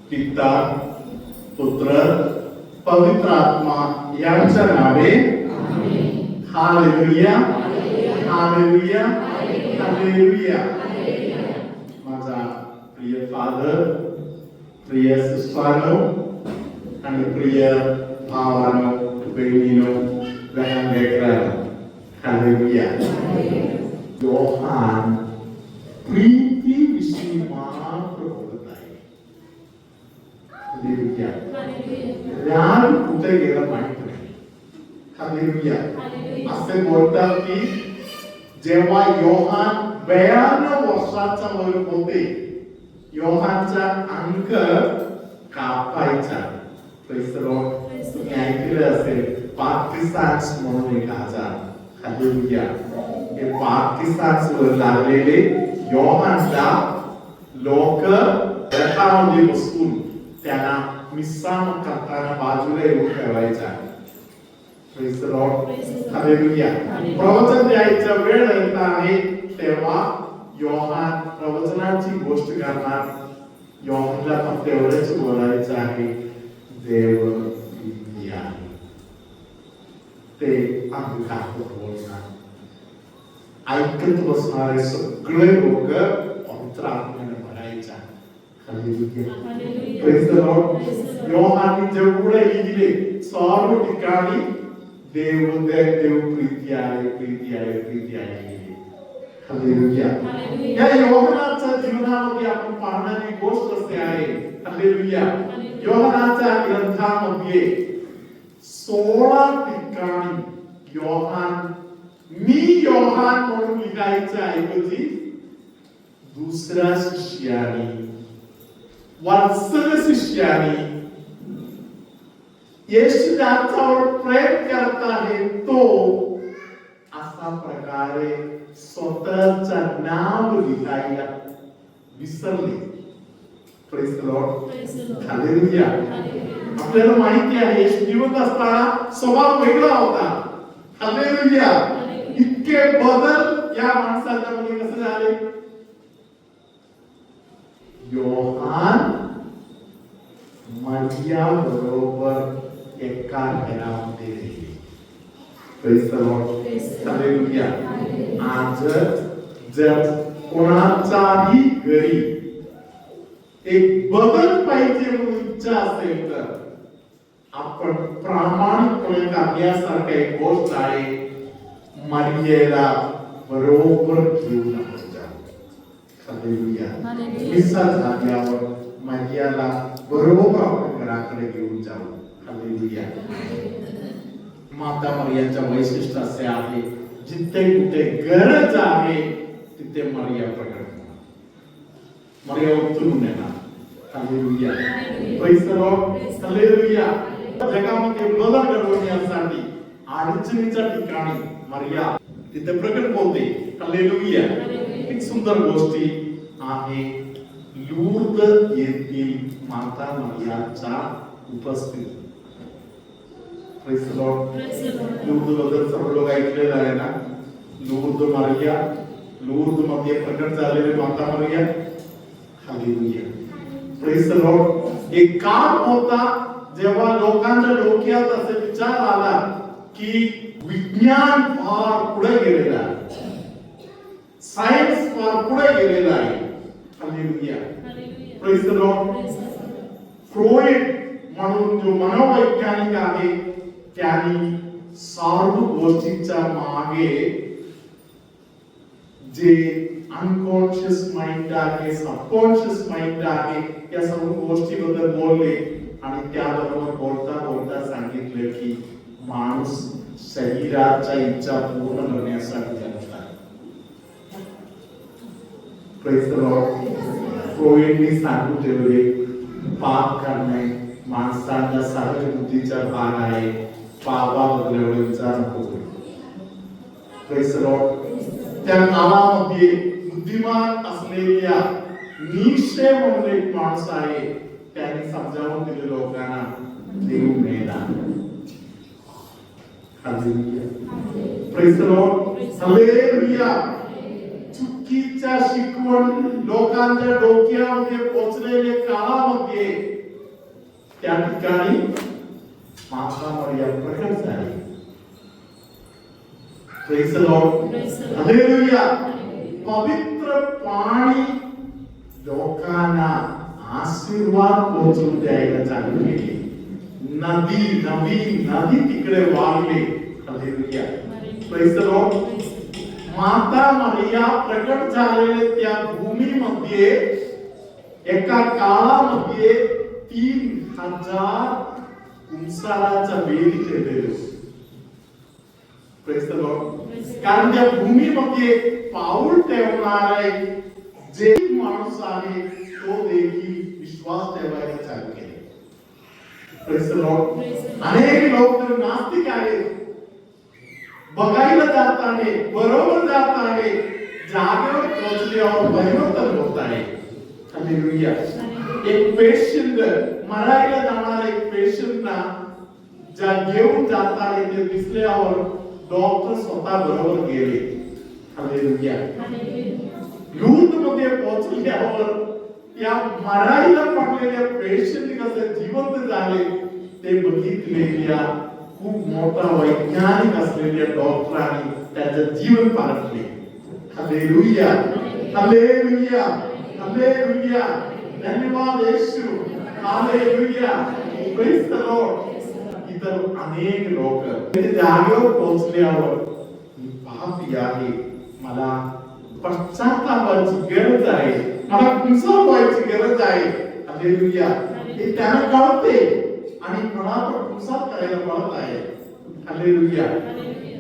पिता पुत्र पवित्र आत्मा यांच्या नावे हालेलुया हालेलुया हालेलुया. माझा प्रिय फादर, प्रिय सिस्टरांनो आणि प्रिय भावांनो, बहिणींनो, बहन लेकरांनो, हालेलुया. योहान प्रीतीविषयी मात्र बोलत आहे. हालेलुया. ज्ञान कुठे गेलं माहित नाही. हालेलुया. असे बोलतात की जेव्हा योहान 92 वर्षाचा होते, योहानचा अंक कापायचा. तुम्ही ऐकलं असेल पार्टिसान्स म्हणून एक आजार. हालेलुया. हे पार्टिसान्स वर लागलेले योहानला लोक रथामध्ये बसून त्यांना मिसाम करताना बाजूला येऊन ठेवायचा. Praise the Lord. हालेलुया. प्रवचन द्यायचा वेळ येत आहे तेव्हा योहान प्रवचनाची गोष्ट करणार. योहानला फक्त एवढंच बोलायचं आहे, देव प्रीती आहे. ते अंगात बोलणार. ऐकत बसणारे सगळे लोक पवित्र आत्म्याने भरायचा. हालेलुया. Praise the Lord. योहानने जेवढे लिहिले सर्व ठिकाणी देव प्रीती आहे, प्रीती आहे, प्रीती आहे. हालेलुया. या योहानाच्या जीवनामध्ये आपण पाहणारी गोष्ट असे आहे. हालेलुया. योहानाच्या ग्रंथामध्ये 16 ठिकाणी योहान मी योहान म्हणून लिहायच्या ऐवजी दुसऱ्या शिष्याने, वात्सल शिष्याने येशू ज्याच्यावर प्रेम करत आहे तो असा प्रकारे स्वतःचा नाव लिहायला विसरले. Praise the Lord. हालेलुया. आपल्याला माहिती आहे येशू जिवंत असताना स्वभाव वेगळा होता. हालेलुया. इतके बदल या माणसाच्या मध्ये कसे झाले? योहान मरिया बरोबर एका घरामध्ये राहिले. Praise the Lord. हालेलुया. आज जर कोणाचाही घरी एक बदल पाहिजे म्हणून इच्छा असेल तर आपण प्रामाणिकपणे करण्यासारखी एक गोष्ट आहे, मरियेला बरोबर घेऊन आपण जाऊ. हालेलुया. मिसा झाल्यावर मरियाला बरोबर आपण घराकडे घेऊन जाऊ. हालेलुया. माता मरियाच्या वैशिष्ट्य असे आहे, जिथे कुठे गरज आहे तिथे मरिया प्रकट होणार, मरिया उतरून येणार. Hallelujah. Praise the Lord. Hallelujah. जगामध्ये बदल घडवण्यासाठी अडचणीच्या ठिकाणी मरिया तिथे प्रकट होते. हालेलुया. एक सुंदर गोष्टी आहे लूर्द येथील माता मरियाच्या उपस्थिती. Praise the Lord. लूर्द बद्दल सर्व लोक ऐकलेलं आहे ना. लूर्द मरिया, लूर्द मध्ये प्रकट झालेली माता मरिया. हालेलुया. Praise the Lord. एक काळ होता जेव्हा लोकांच्या डोक्यात असे विचार आला की विज्ञान फार पुढे गेलेलं आहे, सायन्स फार पुढे गेलेलं आहे. Hallelujah. Praise the Lord. Freud म्हणून जो मनोवैज्ञानिक आहे त्यांनी सर्व गोष्टीच्या मागे जे अनकॉन्शियस माइंड आहे, सबकॉन्शियस माइंड आहे, या सर्व गोष्टीबद्दल बोलले आणि त्याबरोबर बोलता बोलता सांगितले की माणूस शरीराच्या इच्छा पूर्ण करण्यासाठी जन्मला आहे. Praise the Lord. फ्रोइडने सांगून ठेवले पाप करणे माणसाच्या सहज बुद्धीचा भाग आहे, पापाबद्दल एवढे विचार नको करू. Praise the Lord. त्या काळामध्ये बुद्धिमान असलेल्या नीशे म्हणून एक माणूस आहे, त्यांनी समजावून दिले लोकांना देव मेला. Hallelujah. Praise the Lord. Hallelujah. चुकीच्या शिकवण लोकांच्या डोक्यामध्ये पोचलेल्या काळामध्ये त्या ठिकाणी माता मरिया प्रकट झाली. Praise the Lord, hallelujah. पवित्र पाणी लोकांना आशीर्वाद पोहोचवून द्यायला चालू केली. नदी तिकडे वाहली. Hallelujah, praise the Lord. माता मरिया प्रकट झालेले त्या भूमीमध्ये एका काळामध्ये 3000 कुंसाराच्या वेली ठेवलेले. Praise the Lord. कारण त्या भूमीमध्ये पाऊल ठेवणारे जे माणूस आहे तो देखील विश्वास ठेवायला चालू केले. Praise the Lord. अनेक लोक तर नास्तिक आहेत, बघायला जाताना बरोबर जाताना जागेवर पोहोचल्यावर भयंकर होत आहे. हालेलुया. एक पेशंट मरायला जाणारा एक पेशंटना ज्या घेऊन जाताना ते दिसल्यावर डॉक्टर स्वतः बरोबर गेले. हालेलुया. लूट मध्ये पोहोचल्यावर या मरायला पडलेल्या पेशंट कसे जिवंत झाले ते बघितलेल्या खूप मोठा वैज्ञानिक असलेल्या डॉक्टरांनी त्याचं जीवन पारखले. Hallelujah, hallelujah, hallelujah. धन्यवाद येशू. Hallelujah, praise the Lord. इतर अनेक लोक ते जागेवर पोहोचल्यावर मी पापी आहे, मला पश्चात्तापाची गरज आहे, मला कुंसार व्हायची गरज आहे. हालेलुया. हे त्यांना कळते आणि फळावर कुंसार करायला पडत आहे. हालेलुया.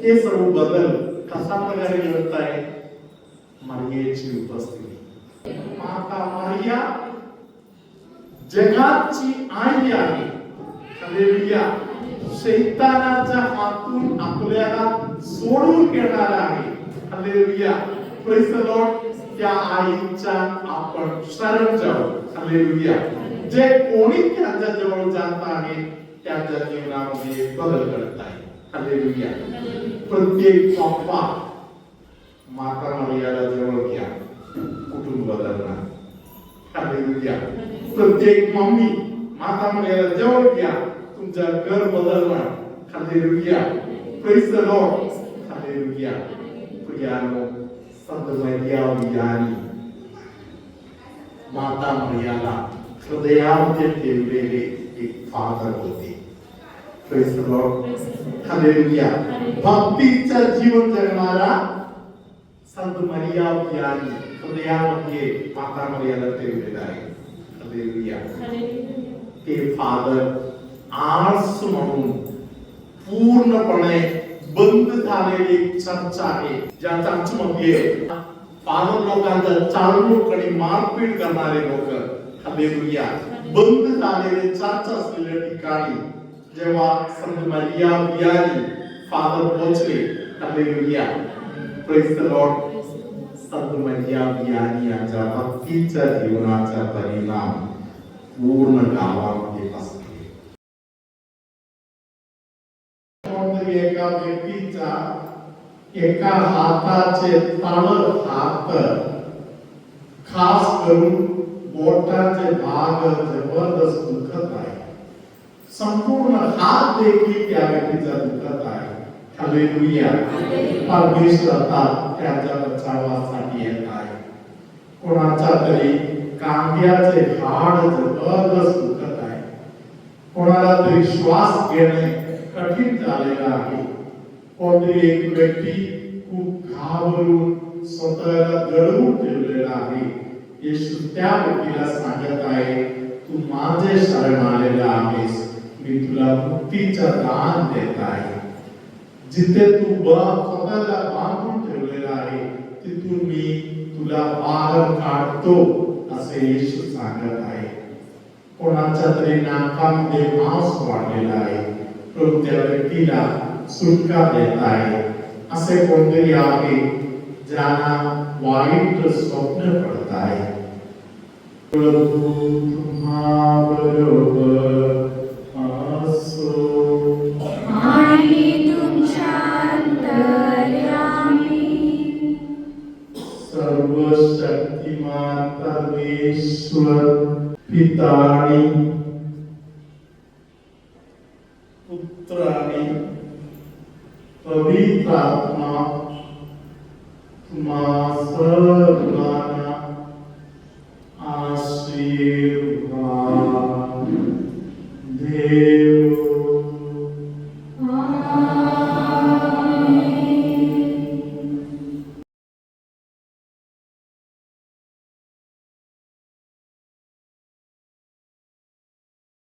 हे सर्व बदल कसा प्रकारे घडत आहे? मरियेची उपस्थिती. माता मरिया जगाची आई आहे. हालेलुया. शैतानाच्या हातून आपल्याला सोडून घेणार आहे. Hallelujah, praise the Lord. त्या आईच्या आपण शरण जाऊ. हालेलुया. जे कोणी त्यांच्या जवळ जात आहे त्यांच्या जीवनामध्ये बदल घडत आहे. हालेलुया. प्रत्येक पप्पा माता मरियाला जवळ घ्या, कुटुंब बदलणार. हालेलुया. प्रत्येक मम्मी माता मरियाला जवळ घ्या, तुमचं घर बदलणार. Hallelujah, praise the Lord. Hallelujah. प्रियानो, संत मरिया वियानी माता मरियाला हृदयामध्ये ठेवलेले एक फादर होते. Praise the Lord. हालेलुया. भक्तीचं जीवन जगणारा संत मरिया वियानी हृदयामध्ये माता मरियाला ठेवलेला आहे. हालेलुया. ते फादर आर्स म्हणून पूर्णपणे बंद झालेली चर्च आहे. ज्या चर्चमध्ये फादर लोकांचा चालणूक आणि मारपीट करणारे लोक. हालेलुया. बंद झालेले चर्च असलेल्या ठिकाणी जेव्हा संत मरिया वियानी फादर पोहोचले. Hallelujah, praise the Lord. संत मरिया वियानी यांच्या भक्तीच्या जीवनाचा परिणाम पूर्ण गावामध्ये बसला. एका व्यक्तीचा एका हाताचे तळ हात, खास करून बोटाचे भाग जबरदस्त दुखत आहे. संपूर्ण हात देखील त्या व्यक्तीचा दुखत आहे. हालेलुया. परमेश्वर त्याच्या बचावासाठी येत आहे. कोणाचा तरी कांद्याचे हाड जबरदस्त दुखत आहे. कोणाला तरी श्वास घेणे कठीण झालेला आहे. कोणतरी एक व्यक्ती खूप घाबरून स्वतःला दडवून ठेवलेला आहे. येशू त्या व्यक्तीला सांगत आहे, तू माझे शरण आलेला आहेस, मी तुला मुक्तीचा दान देत आहे. जिथे तू स्वतःला बांधून ठेवलेला आहे तिथून मी तुला बाहेर काढतो असे येशू सांगत आहे. कोणाच्या तरी नाकामध्ये मांस वाढलेला आहे, प्रभू त्या व्यक्तीला सुटका देत आहे. असे कोणतरी आहे ज्यांना वाईट स्वप्न पडत आहे. प्रभू तुम्हा बरोबर असो आणि तुमच्या अंतर्यामी. सर्वशक्तिमान परमेश्वर पिता आणि पुत्र आणि पवित्र आत्मा तुम्हा सर्व